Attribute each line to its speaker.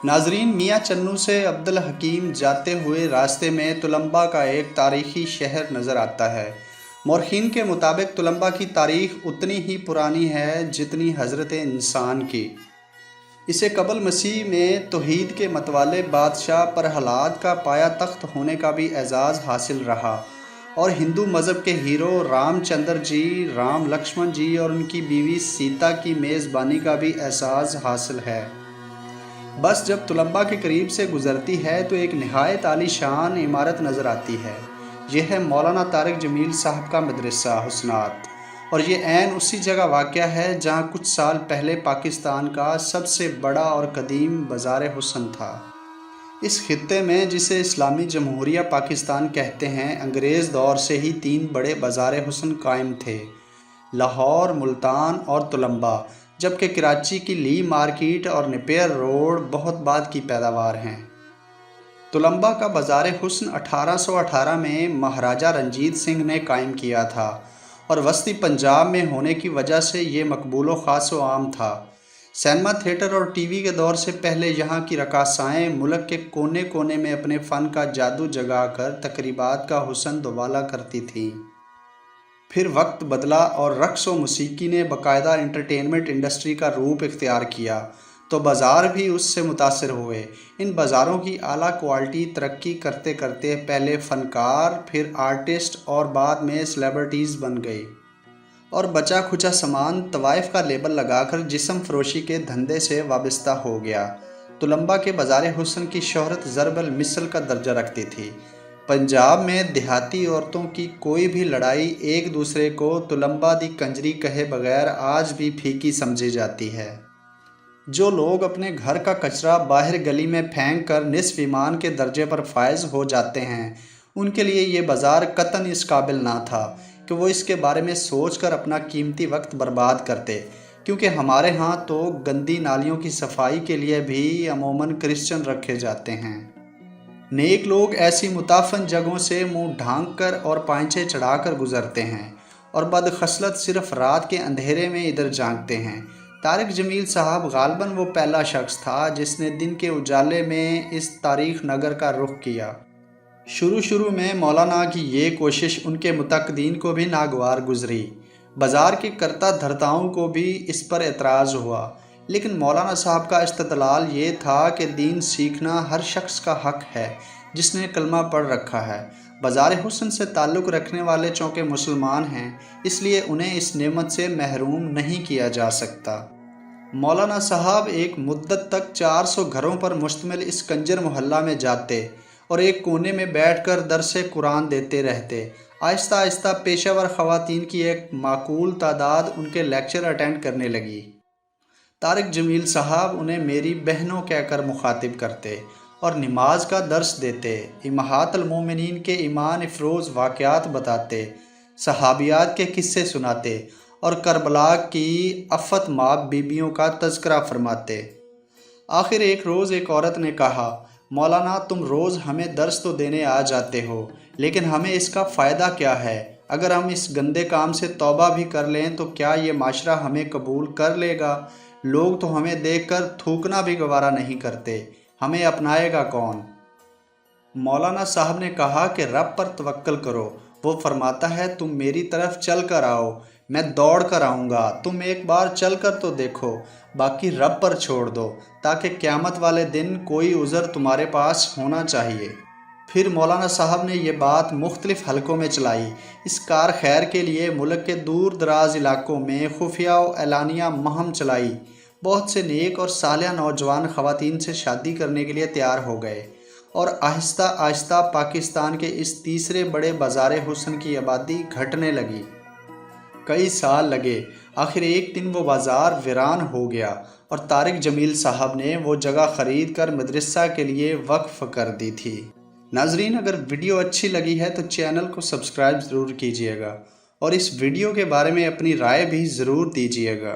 Speaker 1: नाजरीन, मियाँ चन्नू से अब्दुल हकीम जाते हुए रास्ते में तुलम्बा का एक तारीखी शहर नज़र आता है। मौरखीन के मुताबिक तुलम्बा की तारीख उतनी ही पुरानी है जितनी हज़रत इंसान की। इसे कबल मसीह में तौहीद के मतवाले बादशाह प्रहलाद का पाया तख्त होने का भी एजाज़ हासिल रहा और हिंदू मज़हब के हीरो रामचंद्र जी, राम लक्ष्मण जी और उनकी बीवी सीता की मेज़बानी का भी एहसास हासिल है। बस जब तुलम्बा के करीब से गुज़रती है तो एक नहायत आलीशान इमारत नज़र आती है। यह है मौलाना तारिक जमील साहब का मदरसा हुस्नात, और ये ऐन उसी जगह वाक़या है जहाँ कुछ साल पहले पाकिस्तान का सबसे बड़ा और कदीम बाज़ार हुस्न था। इस खित्ते में, जिसे इस्लामी जमहूरिया पाकिस्तान कहते हैं, अंग्रेज़ दौर से ही 3 बड़े बाज़ार हुस्न कायम थे: लाहौर, मुल्तान और तुलम्बा, जबकि कराची की ली मार्केट और नेपियर रोड बहुत बाद की पैदावार हैं। तुलम्बा का बाज़ार हुस्न 1818 में महाराजा रंजीत सिंह ने कायम किया था और वस्ती पंजाब में होने की वजह से ये मकबूलो ख़ास व आम था। सिनेमा थिएटर और टीवी के दौर से पहले यहाँ की रकासाएँ मुल्क के कोने कोने में अपने फ़न का जादू जगाकर तकरीबात का हुस्न दुबाला करती थीं। फिर वक्त बदला और रक़्स व मौसीकी ने बाकायदा इंटरटेनमेंट इंडस्ट्री का रूप इख्तियार किया, तो बाज़ार भी उससे मुतासिर हुए। इन बाज़ारों की आला क्वालिटी तरक्की करते करते पहले फ़नकार, फिर आर्टिस्ट और बाद में सेलिब्रिटीज़ बन गए, और बचा खुचा सामान तवाइफ का लेबल लगाकर जिस्म फरोशी के धंधे से वाबस्ता हो गया। तुलम्बा के बाज़ार हुस्न की शोहरत ज़रबल मिसल का दर्जा रखती थी। पंजाब में देहाती औरतों की कोई भी लड़ाई एक दूसरे को तुलम्बा दी कंजरी कहे बगैर आज भी फीकी समझी जाती है। जो लोग अपने घर का कचरा बाहर गली में फेंक कर निस्फ ईमान के दर्जे पर फायज हो जाते हैं, उनके लिए ये बाज़ार कतन इस काबिल ना था कि वो इसके बारे में सोच कर अपना कीमती वक्त बर्बाद करते, क्योंकि हमारे यहाँ तो गंदी नालियों की सफाई के लिए भी अमूमन क्रिश्चियन रखे जाते हैं। नेक लोग ऐसी मुताफ़न जगहों से मुंह ढांक कर और पांचे चढ़ाकर गुजरते हैं, और बदखसलत सिर्फ रात के अंधेरे में इधर झांकते हैं। तारिक जमील साहब गालबन वो पहला शख्स था जिसने दिन के उजाले में इस तारीख नगर का रुख किया। शुरू में मौलाना की ये कोशिश उनके मुतक़दीन को भी नागवार गुजरी। बाज़ार के करता धर्ताओं को भी इस पर एतराज़ हुआ, लेकिन मौलाना साहब का इस्तदलाल ये था कि दीन सीखना हर शख्स का हक़ है जिसने कलमा पढ़ रखा है। बाज़ार हुस्न से ताल्लुक़ रखने वाले चूँकि मुसलमान हैं, इसलिए उन्हें इस नेमत से महरूम नहीं किया जा सकता। मौलाना साहब एक मुद्दत तक 400 घरों पर मुश्तमिल इस कंजर मोहल्ला में जाते और एक कोने में बैठकर दरसे कुरान देते रहते। आहिस्ता आहिस्ता पेशावर ख़वातीन की एक माकूल तादाद उनके लेक्चर अटेंड करने लगी। तारिक जमील साहब उन्हें मेरी बहनों कहकर मुखातिब करते और नमाज का दर्स देते, इम्महातुल मोमिनीन के ईमान अफरोज़ वाक़यात बताते, सहाबियात के किस्से सुनाते और करबला की अफ़त माब बीबियों का तज़किरा फरमाते। आखिर एक रोज़ एक औरत ने कहा, मौलाना तुम रोज़ हमें दर्स तो देने आ जाते हो, लेकिन हमें इसका फ़ायदा क्या है? अगर हम इस गंदे काम से तौबा भी कर लें तो क्या ये माशरा हमें कबूल कर लेगा? लोग तो हमें देखकर थूकना भी गवारा नहीं करते, हमें अपनाएगा कौन? मौलाना साहब ने कहा कि रब पर तवक्कल करो, वो फरमाता है तुम मेरी तरफ चल कर आओ, मैं दौड़ कर आऊँगा, तुम एक बार चल कर तो देखो, बाकी रब पर छोड़ दो, ताकि क़यामत वाले दिन कोई उज़र तुम्हारे पास होना चाहिए। फिर मौलाना साहब ने ये बात मुख्तलिफ़ हलकों में चलाई। इस कार खैर के लिए मुल्क के दूर दराज इलाकों में खुफिया व एलानिया मुहिम चलाई। बहुत से नेक और सालिया नौजवान ख़वातीन से शादी करने के लिए तैयार हो गए, और आहिस्ता आहिस्ता पाकिस्तान के इस तीसरे बड़े बाज़ार हुस्न की आबादी घटने लगी। कई साल लगे, आखिर एक दिन वो बाज़ार वीरान हो गया और तारिक जमील साहब ने वो जगह ख़रीद कर मदरसा के लिए वक्फ़ कर दी थी। नाजरीन, अगर वीडियो अच्छी लगी है तो चैनल को सब्सक्राइब ज़रूर कीजिएगा और इस वीडियो के बारे में अपनी राय भी ज़रूर दीजिएगा।